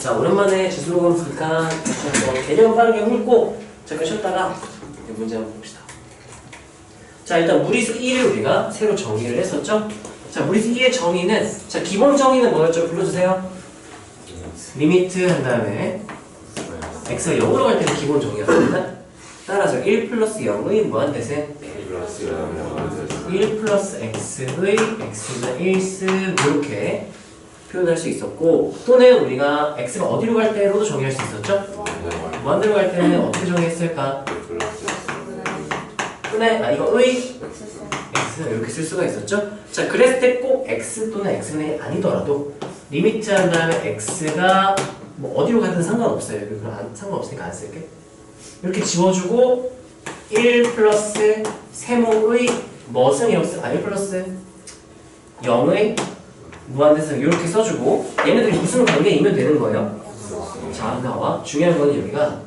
자, 오랜만에 지수록으로 보니까 개념 빠르게 훑고 잠깐 쉬었다가 문제 한번 봅시다. 자, 일단 무리수 1을 우리가 새로 정의를 했었죠? 자, 무리수 2의 정의는, 자, 기본 정의는 뭐였죠? 불러주세요. 리미트 한 다음에 x가 0으로 갈 때는 기본 정의였습니다. 따라서 1 플러스 0의 무한대생 1 플러스 x의 x는 1승 이렇게 표현할 수 있었고, 또는 우리가 x가 어디로 갈 때로도 정의할 수 있었죠? 무한대로 갈 때는 어떻게 정의했을까? 또는 이거 의 x는 이렇게 쓸 수가 있었죠? 자, 그랬을 때 꼭 x 또는 x는 아니더라도 리미트 한 다음에 x가 뭐 어디로 가든 상관없어요. 그럼 상관없으니까 안 쓸게. 이렇게 지워주고 1 플러스 세모의 뭐승 이렇게 1 플러스 0의 무한대승 이렇게 써주고 얘네들이 무슨 관계이면 되는 거예요? 자, 나와. 중요한 건 여기가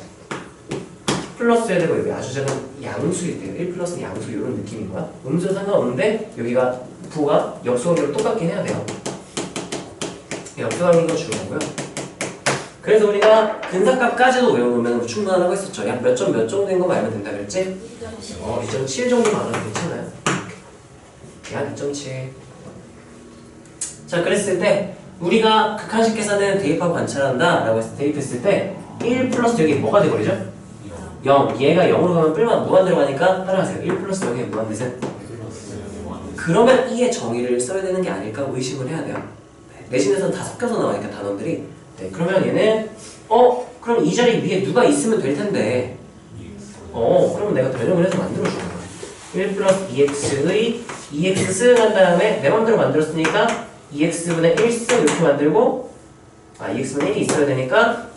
플러스여야 되고 여기 아주 작은 양수일 때요. 1 플러스 양수 이런 느낌인 거야. 음수 상관없는데 여기가 부가 역수관계로 똑같긴 해야 돼요. 역수관계인 건 중요하고요. 그래서 우리가 근사값까지도 외워놓으면 충분하다고 했었죠. 약 몇 점 몇 정도 된 거 알면 된다 그랬지? 2.7 정도만 알아도 괜찮아요. 약 2.7. 자, 그랬을 때 우리가 극한식 계산은 대입하고 관찰한다 라고 해서 대입했을 때 1 플러스 여기 뭐가 돼버리죠? 0. 얘가 0으로 가면 뿔만 무한대로 가니까 따라가세요. 1 플러스 0의 무한대생. 그러면 2의 정의를 써야 되는 게 아닐까 의심을 해야 돼요. 내신에서는 다 섞여서 나와니까 단원들이. 네, 그러면 얘는 그럼 이 자리 위에 누가 있으면 될 텐데 그럼 내가 변형을 해서 만들어주는 거야. 1 플러스 2x의 2x 한 다음에 내 맘대로 만들었으니까 2x분의 1승 이렇게 만들고 2x분의 1이 있어야 되니까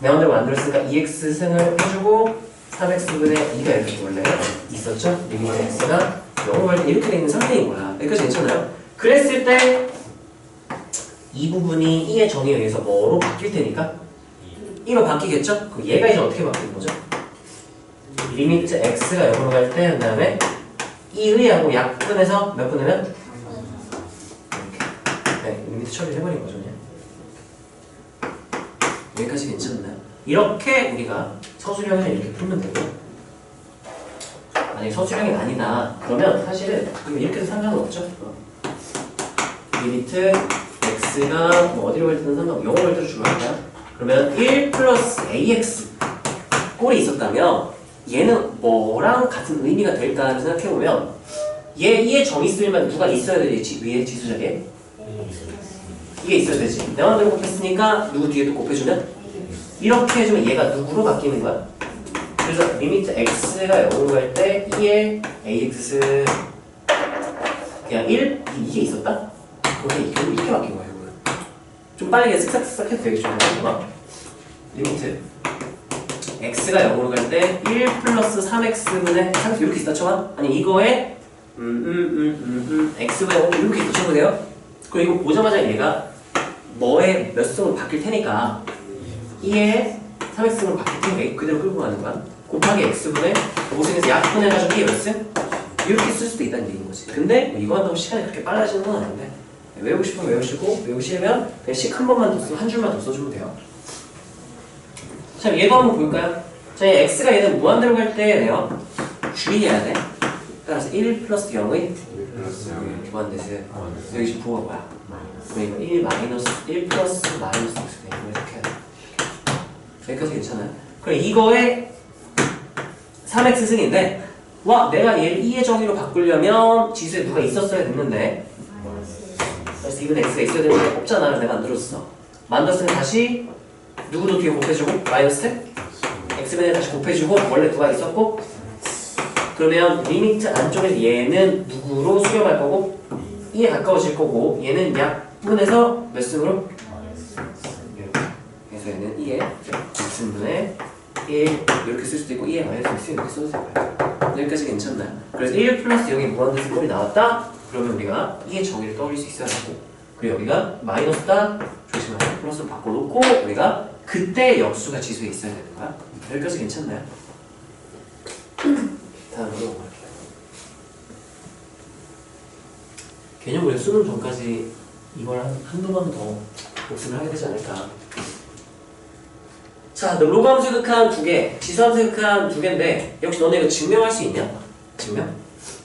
내 맘대로 만들었으니까 2x승을 해주고 3x분의 2가 이렇게 원래 있었죠? 리미트 x가 0으로 갈 때 이렇게 되는 상태인 거야. 여기까지 괜찮아요? 그랬을 때 이 부분이 2의 정의에 의해서 뭐로 바뀔 테니까 2로 바뀌겠죠? 그럼 얘가 이제 어떻게 바뀌는 거죠? 리미트 x가 0으로 갈 때 한 다음에 2의하고 약분해서 몇 분하면? 네, 리미트 처리를 해버린 거죠. 그냥. 여기까지 괜찮나요? 이렇게 우리가 서술형을 이렇게 풀면 되고, 만약에 서술형이 아니다 그러면 사실은 이렇게 해도 상관은 없죠. 리미트 x가 뭐 어디로 갈 때는 상관없고 0으로 갈 때도 중요하니까 그러면 1 플러스 ax 꼴이 있었다면 얘는 뭐랑 같은 의미가 될까 생각해보면 얘 2의 정의 쓰려면 누가 있어야 되지? 위에 지수자리에? 이게 있어야 되지. 내 맘대로 곱했으니까 누구 뒤에 또 곱해주면? 이렇게 해주면 얘가 누구로 바뀌는 거야? 그래서 리미트 x가 0으로 갈 때 2의 ax 그냥 1? 이게 있었다? 그럼 이렇게 바뀐 거예요. 좀 빠르게 쓱싹쓱싹 해도 되겠죠. 리미트 x가 0으로 갈 때 1 플러스 3x분의 3x 이렇게 있다 쳐봐. 아니 이거에 x분의 0 이렇게 있다 쳐도 돼요. 그리고 이거 보자마자 얘가 뭐에 몇 승으로 바뀔 테니까 2에 3x승으로 바뀔 테니까 그대로 끌고 가는 거야. 곱하기 x분의 5승에서 약분해가지고 2에 몇 승? 이렇게 쓸 수도 있다는 얘기인 거지. 근데 이거 한다고 시간이 그렇게 빨라지는 건 아닌데 외우고 싶으면 외우시고 외우기 싫으면 그냥 식 한 번만 더 쓰고 한 줄만 더 써주면 돼요. 자, 얘도 한번 볼까요? 자, x가 얘는 무한대로 갈 때네요. 주의해야 돼. 따라서 1 플러스 0의 무한대수. 여기 지금 부호가 뭐야? 그러니까 1 마이너스 1 플러스 마이너스 x네. 이렇게 해야 돼. 여기까지 괜찮아요? 그럼 이거에 3x승인데 내가 얘를 2의 정의로 바꾸려면 지수에 누가 있었어야 됐는데 그래서 이건 x가 있어야 되는데 없잖아. 내가 만들었어. 만들었으면 다시 누구도 뒤에 곱해주고 마이너스 x분의 다시 곱해주고 원래 누가 있었고 그러면 리미트 안쪽에서 얘는 누구로 수렴할 거고 2에 가까워질 거고 얘는 약분해서 몇 승으로? 그래서 얘는 2에 x분의 1 이렇게 쓸 수도 있고 2에 마이너스 x 이렇게 써도 될까요? 여기까지 괜찮나요? 그래서 1 플러스 0이 무한대수 꼴이 나왔다? 그러면 우리가 2의 정의를 떠올릴 수 있어야 하고 그리고 여기가 마이너스다 조심하고 플러스로 바꿔놓고 우리가 그때 역수가 지수에 있어야 되는 거야. 여기까지 괜찮나요? 다음으로 넘어갈게요. 개념 우리가 수능 전까지 이걸 한두 번 더 복습을 하게 되지 않을까 자, 너 로그 함수 극한 2개, 지수 함수 극한 2개인데 역시 너네 이거 증명할 수 있냐? 증명?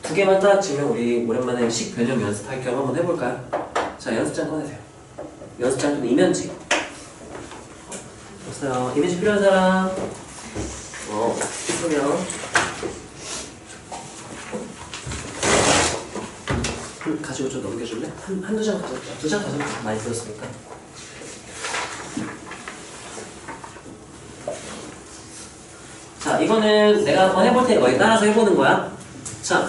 2개만 딱 증명 우리 오랜만에 식 변형 연습할 겸 한번 해볼까요? 자, 연습장 꺼내세요. 연습장 또는 이면지. 없어요. 이면지 필요한 사람? 있으면 가지고 좀 넘겨줄래? 한두 장 가져올게. 2장 가져올게. 많이 들었으니까. 자, 이거는 내가 한번 해볼 테니까 너희 따라서 해보는 거야. 자,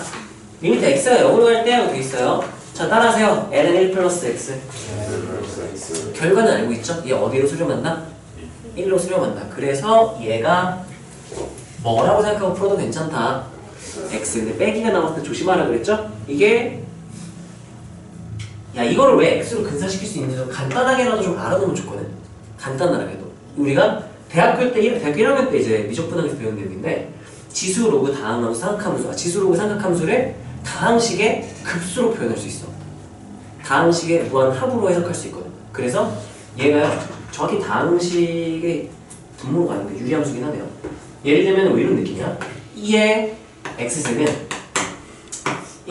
리미트 x가 0으로 갈 때 하고 돼 있어요. 자, 따라하세요. ln 1 플러스 x. 결과는 알고 있죠? 얘 어디로 수렴한다? 1로 수렴한다. 그래서 얘가 뭐라고 생각하고 풀어도 괜찮다. x. 근데 빼기가 나왔을 때 조심하라 그랬죠? 이게 야, 이거를 왜 x로 근사시킬 수 있는지 좀 간단하게라도 좀 알아두면 좋거든. 간단하게도. 우리가 대학교 1학년 때 이제 미적분학에서 배운 내용인데 지수 로그 다항함수 삼각함수, 지수 로그 삼각함수를 다항식의 급수로 표현할 수 있어. 다항식의 무한합으로 해석할 수 있거든. 그래서 얘가 정확히 다항식의 분모가 아닌데 유리함수긴 하네요. 예를 들면 왜 이런 느낌이야? 2의 x승은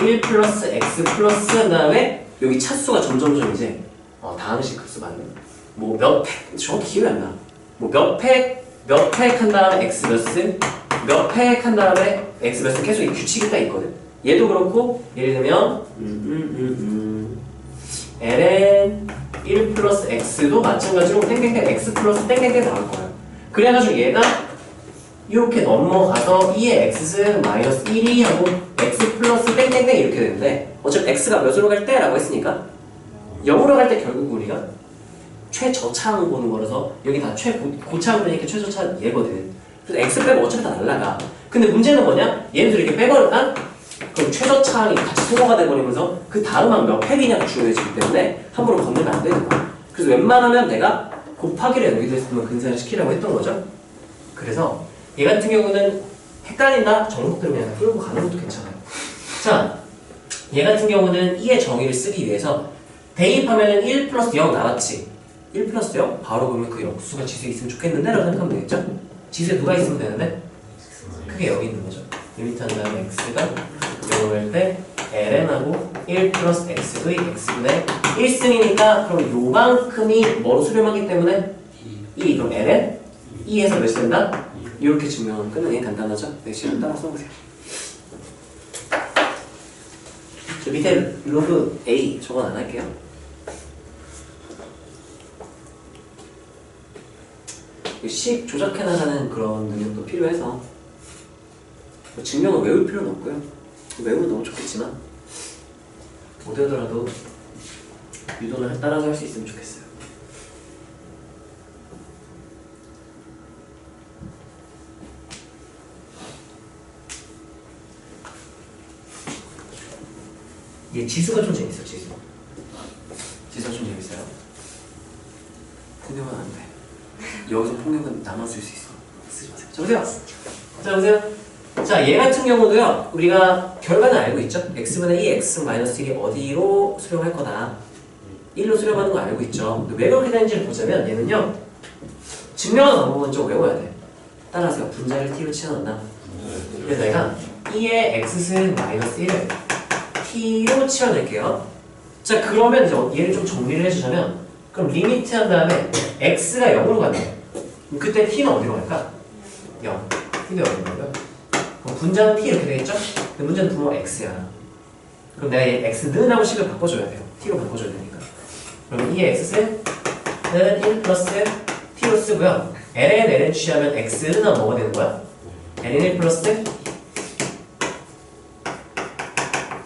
1 플러스 x 플러스 한 다음에 여기 차수가 점점점 이제 다항식 급수 맞네. 뭐 몇 팩, 정확히 기억이 안 나. 뭐 몇 팩 한 다음에 x 몇 승, 몇 팩 한 다음에 x 몇 승 계속 이 규칙이 딱 있거든. 얘도 그렇고 예를 들면 ln 1 플러스 x도 마찬가지로 땡땡땡 x 플러스 땡땡땡 나올 거야. 그래가지고 얘가 이렇게 넘어가서 2의 x승 마이너스 1이 하고 x 플러스 땡땡땡 이렇게 되는데 어차피 x가 몇으로 갈 때? 라고 했으니까 0으로 갈 때 결국 우리가 최저차항 보는 거라서 여기 다 최고차항 보니까 최저차항 얘거든. 그래서 x 빼면 어차피 다 날라가. 근데 문제는 뭐냐? 얘네들 이렇게 빼버렸다? 그럼 최저차항이 같이 소거가 돼버리면서 그 다음한 몇 팩이냐가 중요해지기 때문에 함부로 건들면 안 되는 거야. 그래서 웬만하면 내가 곱하기를 여기도 했으면 근사를 시키라고 했던 거죠. 그래서 얘 같은 경우는 헷갈린다? 정석대로 그냥 풀고 가는 것도 괜찮아요. 자, 얘 같은 경우는 2의 정의를 쓰기 위해서 대입하면 1 플러스 0 나왔지. 1 플러스 0? 바로 그러면 그 역수가 지수에 있으면 좋겠는데? 라고 생각하면 되겠죠? 지수에 누가 있으면 되는데? 그게 여기 있는 거죠. 리미트 한 다음에 x가 0을 할 때 ln하고 1 플러스 x의 x분의 1승이니까 그럼 요만큼이 뭐로 수렴하기 때문에 2. 그럼 ln 2에서 몇 된다? 이렇게 증명하면 끝나긴 간단하죠? 네, 시간 따라 써보세요. 저 밑에 로그 A 저건 안 할게요. 식 조작해 나가는 그런 능력도 필요해서 증명을 외울 필요는 없고요. 외우면 너무 좋겠지만 못 외우더라도 유도를 따라서 할 수 있으면 좋겠어요. 얘 지수가 좀 재밌어. 지수가 좀 재밌어요. 폭력은 안 돼. 여기서 폭력은 나만 쓸 수 있어. 쓰지 마세요. 자, 보세요. 자, 보세요. 자, 얘 같은 경우도요. 우리가 결과는 알고 있죠? x분의 2x 마이너스 1이 어디로 수렴할 거다. 1로 수렴하는 거 알고 있죠? 왜 그렇게 되는지를 보자면 얘는요. 증명하는 방법은 좀 외워야 돼. 따라서 분자를 t로 치환한다. 그래서 내가 2의 x승 마이너스 1을 t로 치환할게요. 자, 그러면 이제 얘를 좀 정리를 해주자면 그럼 리미트 한 다음에 x가 0으로 간다. 그때 t는 어디로 갈까? 0. t는 어디로 갈까? 그럼 분자는 t 이렇게 되겠죠? 근데 문제는 분모 x야. 그럼 내가 얘 x는 하고 식을 바꿔줘야 돼요. t로 바꿔줘야 되니까. 그럼 2의 x는 1 플러스 t로 쓰고요. ln 취하면 x는 뭐가 되는 거야? ln 1 플러스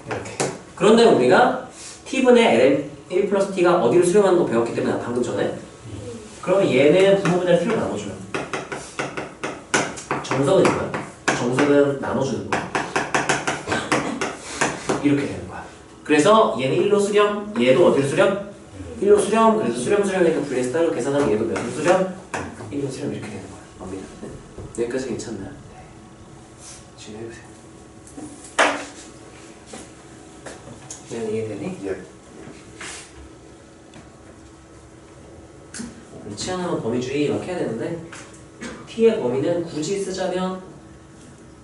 이렇게. 그런데 우리가 t분의 ln 1 플러스 t가 어디로 수렴하는 거 배웠기 때문에 방금 전에 그러면 얘는 분모분자를 t로 나눠줘요. 정석은 뭐야? 정석은 나눠주는 거야. 이렇게 되는 거야. 그래서 얘는 1로 수렴, 얘도 어디로 수렴? 1로 수렴, 그래서 수렴이니까 vs 따로 계산하면 얘도 몇으로 수렴? 1로 수렴 이렇게 되는 거야. 맞습니다. 네. 여기까지 괜찮나요? 네. 진행해보세요. 네, 이해되니? 예. 치환하면 범위주의 이렇게 해야 되는데 t의 범위는 굳이 쓰자면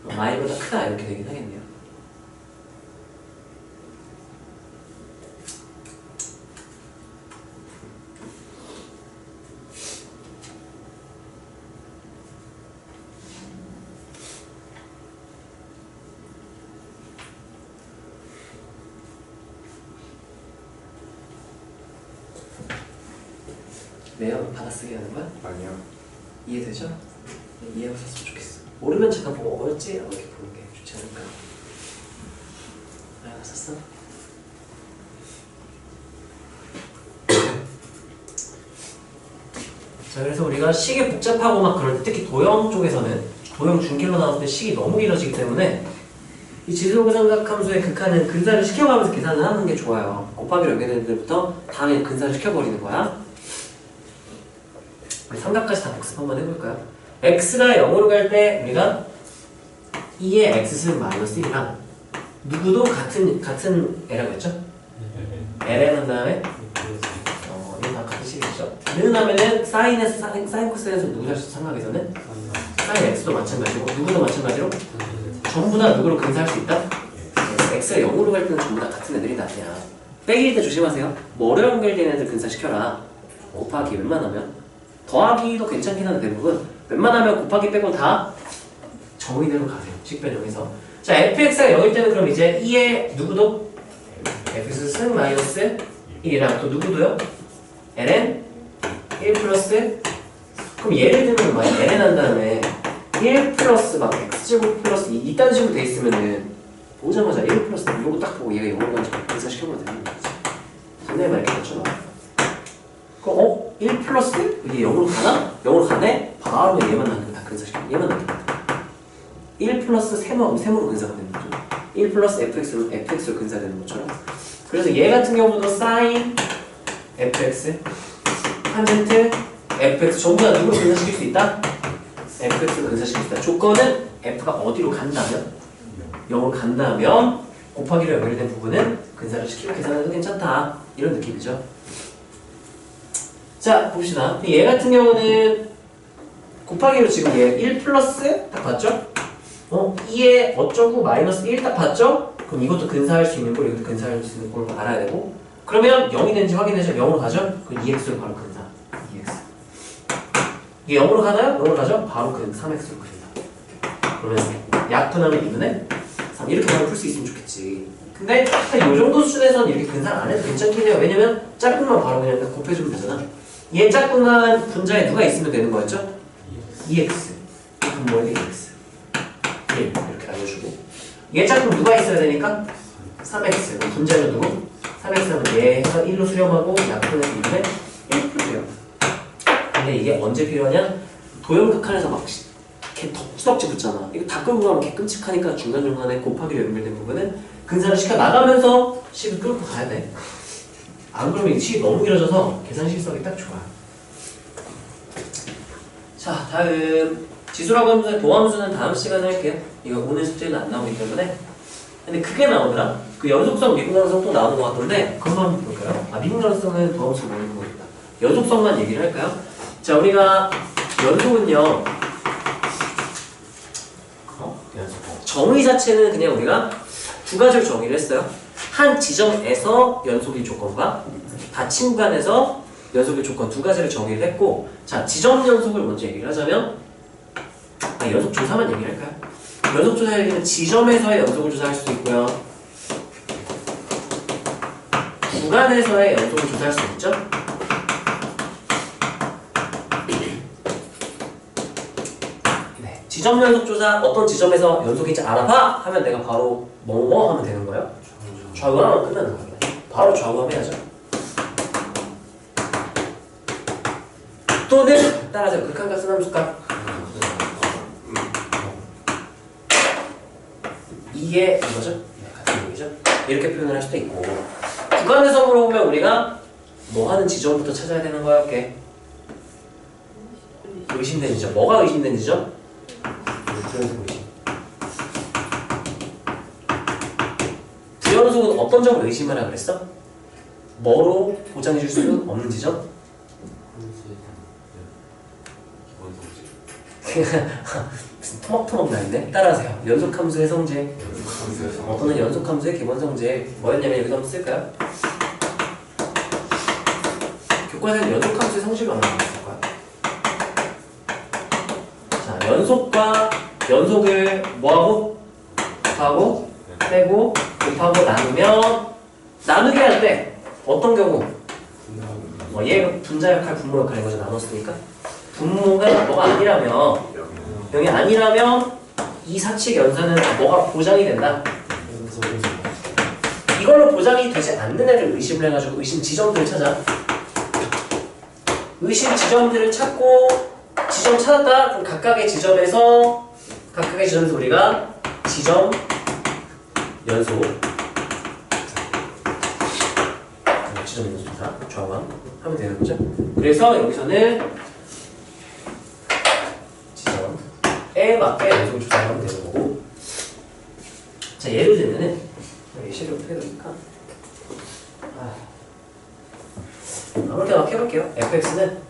y보다 크다 이렇게 되긴 하겠네요. 왜요? 받아쓰기 하는 거야? 아니요. 이해되죠? 이해하고 썼으면 좋겠어. 모르면 잠깐 보고 뭐였지? 이렇게 보는 게 좋지 않을까? 아, 썼어? 자, 그래서 우리가 식이 복잡하고 막 그럴 때 특히 도형 쪽에서는 도형 중길로 나왔을 때 식이 너무 길어지기 때문에 이 지수삼각함수의 극한은 근사를 시켜가면서 계산을 하는 게 좋아요. 곱하기로 연결되는 데부터 다음에 근사를 시켜버리는 거야. 우리 삼각까지 다 복습 한번 해볼까요? x가 0으로 갈 때 우리가 2의 x승 마이너스 1이랑 누구도 같은 애라고 했죠? ln 한 다음에 이거 다 같은 식이겠죠? 는 하면은 사인 코사인에서 누구 할 수 삼각에서는 사인 x도 마찬가지고 누구도 마찬가지로 전부 다 누구로 근사할 수 있다? x가 0으로 갈 때는 전부 다 같은 애들이 아니야. 빼기일 때 조심하세요. 뭐로 연결된 애들 근사시켜라. 곱하기 웬만하면 더하기도 괜찮긴 한데 대부분 웬만하면 곱하기 빼고 다 정의대로 가세요. 식변형에서. 자, fx가 0일 때는 그럼 이제 2의 누구도 fx 승 마이너스 1이랑 또 누구도요? ln 1 플러스 그럼 예를 들면 막 ln 한 다음에 1 플러스 막 x제곱 플러스 이딴 식으로 돼 있으면은 보자마자 1 플러스 이거 딱 보고 얘가 0으로 간지 계산시켜보면 되는 거지. 선생님 말 이렇게 맞춰 놔. 그럼 1 플러스? 이게 0으로 가나? 0으로 가네? 바로 얘만 나는 다 근사시켜. 얘만 나는 거. 1 플러스 세모로 근사가 되는 거죠. 1 플러스 fx로 근사되는 것처럼. 그래서 얘 같은 경우도 sin fx 탄젠트 fx 전부 다 누구로 근사시킬 수 있다? fx로 근사시킬 수 있다. 조건은 f가 어디로 간다면? 0으로 간다면 곱하기로 연결된 부분은 근사를 시키고 계산해도 괜찮다. 이런 느낌이죠. 자, 봅시다. 얘 같은 경우는 곱하기로 지금 얘 1 플러스 딱 봤죠? 2에 어쩌고 마이너스 1 딱 봤죠? 그럼 이것도 근사할 수 있는 걸 이것도 근사할 수 있는 걸 알아야 되고 그러면 0이 되는지 확인해서 0으로 가죠? 그럼 2x로 바로 근사 2x 이게 0으로 가나요? 0으로 가죠? 바로 3x로 근사 그러면 약분하면 2분의 3 이렇게 바로 풀 수 있으면 좋겠지. 근데 이 정도 수준에서는 이렇게 근사를 안 해도 괜찮긴 해요. 왜냐면 짝꿍만 바로 그냥 곱해주면 되잖아. 얘 짝꿍한 분자에 누가 있으면 되는 거였죠? 2x 그럼 뭐야 2x 1 이렇게 알려주고 얘 짝꿍 누가 있어야 되니까 3x 그럼 분자는 누구? 3x 하면 얘 해서 1로 수렴하고 약분해서 2분의 1 풀게요. 근데 이게 언제 필요하냐? 도형 극한에서 막 걔 덕지덕지 붙잖아. 이거 다 끌고 가면 개 끔찍하니까 중간중간에 곱하기로 연결된 부분은 근사를 시켜 나가면서 식을 끌고 가야 돼. 안 그러면 이 식이 너무 길어져서 계산 실수하기 딱 좋아. 자, 다음 지수라고 하면서 도함수는 다음 시간에 할게요. 이거 오늘 숙제는 안 나오기 때문에. 근데 그게 나오더라. 그 연속성, 미분가능성 또 나오는 것 같던데 그것만 한번 볼까요? 미분가능성은 도함수 모르는 거니까 연속성만 얘기를 할까요? 자, 우리가 연속은요 정의 자체는 그냥 우리가 두 가지로 정의를 했어요. 한 지점에서 연속일 조건과 닫힌 구간에서 연속일 조건 두 가지를 정의를 했고, 자, 지점 연속을 먼저 얘기를 하자면 연속 조사만 얘기를 할까요? 연속 조사 얘기는 지점에서의 연속을 조사할 수도 있고요, 구간에서의 연속을 조사할 수 있죠. 네. 지점 연속 조사 어떤 지점에서 연속인지 알아봐 하면 내가 바로 뭐뭐 하면 되는 거예요. 좌우하면 끝나는 거예요. 바로 좌우하면 해야죠. 또는 따라서 극한값은 함수값 이게 이거죠? 같은 얘기죠? 이렇게 표현을 할 수도 있고, 구간에서 물어보면 우리가 뭐 하는 지점부터 찾아야 되는 거야? 이렇게 의심된 지점. 뭐가 의심된 지점? 부연속 의심. 부연속은 어떤 점을 의심하라 그랬어? 뭐로 보장해 줄 수 없는 지점? 무슨 토막토막 나있네? 따라하세요. 연속함수의 성질 또는 연속함수의 기본 성질 뭐였냐면 여기서 한번 쓸까요? 교과서에는 연속함수의 성질로 하나 나왔을 거야. 자, 연속과 연속을 뭐하고? 곱하고 빼고 곱하고 나누면 나누게 할 때 어떤 경우? 얘가 분자 역할, 분모 역할인 거죠. 나눴으니까 분모가 뭐가 아니라면 0이 아니라면 이 사칙 연산은 뭐가 보장이 된다? 이걸로 보장이 되지 않는 애를 의심을 해가지고 의심 지점들을 찾아. 의심 지점들을 찾고 지점 찾았다? 그럼 각각의 지점에서 우리가 지점 연속 지점 연속 조사 좌우함 하면 되는 거죠. 그래서 여기서는 지점에 맞게 연속 조사하면 되는 거고. 자, 예를 들면은 예시를 어떻게 해볼까? 아무렇게 막 해볼게요. fx는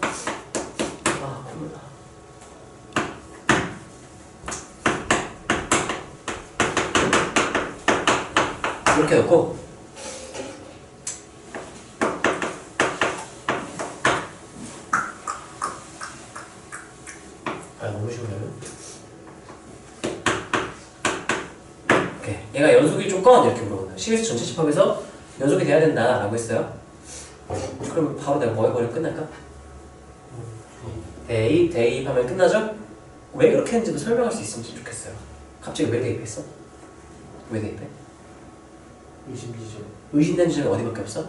이렇게 놓고 너무 쉬워요. 오케이. 얘가 연속일 조건 이렇게 물어보네요. CS 전체 집합에서 연속이 돼야 된다 라고 했어요. 그럼 바로 내가 뭐 해버리면 끝날까? 대입하면 끝나죠? 왜 그렇게 했는지도 설명할 수 있으면 좋겠어요. 갑자기 왜 대입했어? 왜 대입해? 의심된 지점이 어디밖에 없어?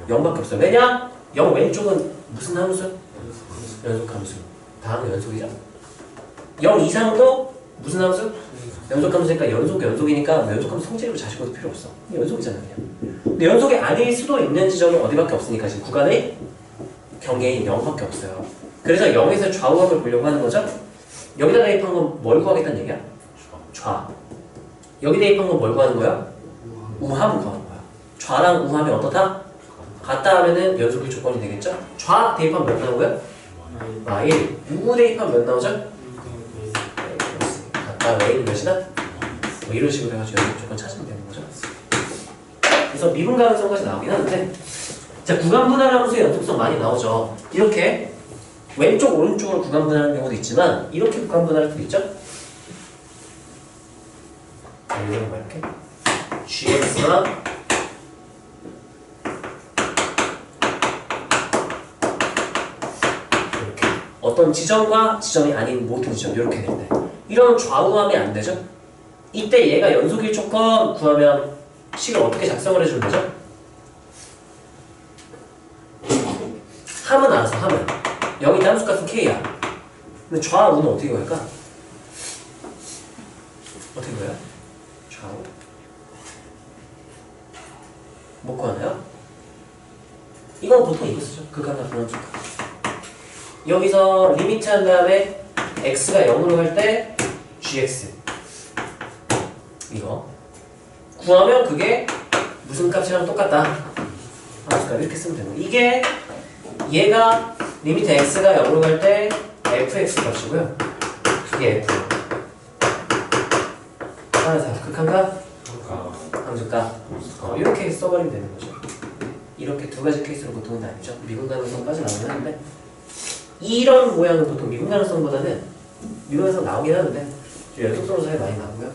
0밖에 없어. 왜냐? 0 왼쪽은 무슨 함수? 연속함수. 다음은 연속이죠. 0 이상도 무슨 함수? 연속함수니까 연속이니까 연속함수 성질로 자식어도 필요 없어. 연속이잖아 그냥. 근데 연속이 아닐 수도 있는 지점은 어디밖에 없으니까 지금 구간의 경계인 0밖에 없어요. 그래서 0에서 좌우함을 보려고 하는 거죠. 여기다 대입한 건 뭘 구하겠다는 얘기야? 좌. 여기 대입한 건 뭘 구하는 거야? 우함 구하는 거야. 좌랑 우함이 어떻다? 같다 하면은 연속일 조건이 되겠죠? 좌 대입하면 몇 나오고요? 1. 우 대입하면 몇 나오죠? 같다. A는 몇이다? 뭐 이런 식으로 해가지고 연속 조건 찾으면 되는 거죠. 그래서 미분 가능성까지 나오긴 하는데, 자, 구간 분할 함수의 연속성 많이 나오죠. 이렇게 왼쪽 오른쪽으로 구간 분할하는 경우도 있지만 이렇게 구간 분할할 수도 있죠. 이런 거 이렇게 gx가 이렇게 어떤 지점과 지점이 아닌 모든 지점 이렇게 될 때 이런 좌우함이 안 되죠. 이때 얘가 연속일 조건 구하면 식을 어떻게 작성을 해주는 거죠? 함은 알아서 함은 0이 함수값은 k야. 근데 좌우는 어떻게 구할까? 어떻게 구해요? 좌우 뭐 구하나요? 이건 보통 이거 쓰죠. 극한과 분함수값. 여기서 리미트 한 다음에 x가 0으로 갈 때 gx 이거 구하면 그게 무슨 값이랑 똑같다. 함수값 이렇게 쓰면 되는 거예요. 이게 얘가 리미트 x가 0으로 갈 때 fx 값이고요. 그게 f. 따라서 극한값, 함수값. 이렇게 써버리면 되는 거죠. 이렇게 두 가지 케이스로 보통은 아니죠. 미분 가능성까지 나오긴 하는데 이런 모양은 보통 미분 가능성보다는 미분 가능성 나오긴 하는데 연속성으로 사이 많이 나오고요.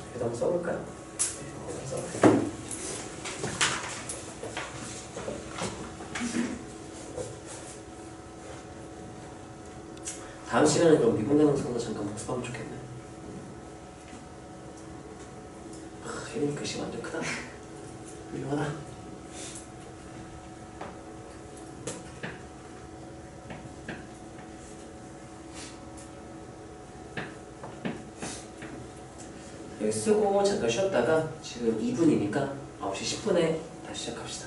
그래도 한번 써볼까요? 다음 시간에 그럼 미분 가능성도 잠깐 복습하면 좋겠네. 혜린이 글씨 완전 크다. 훌륭하다. 여기 쓰고 잠깐 쉬었다가 지금 2분이니까 9시 10분에 다시 시작합시다.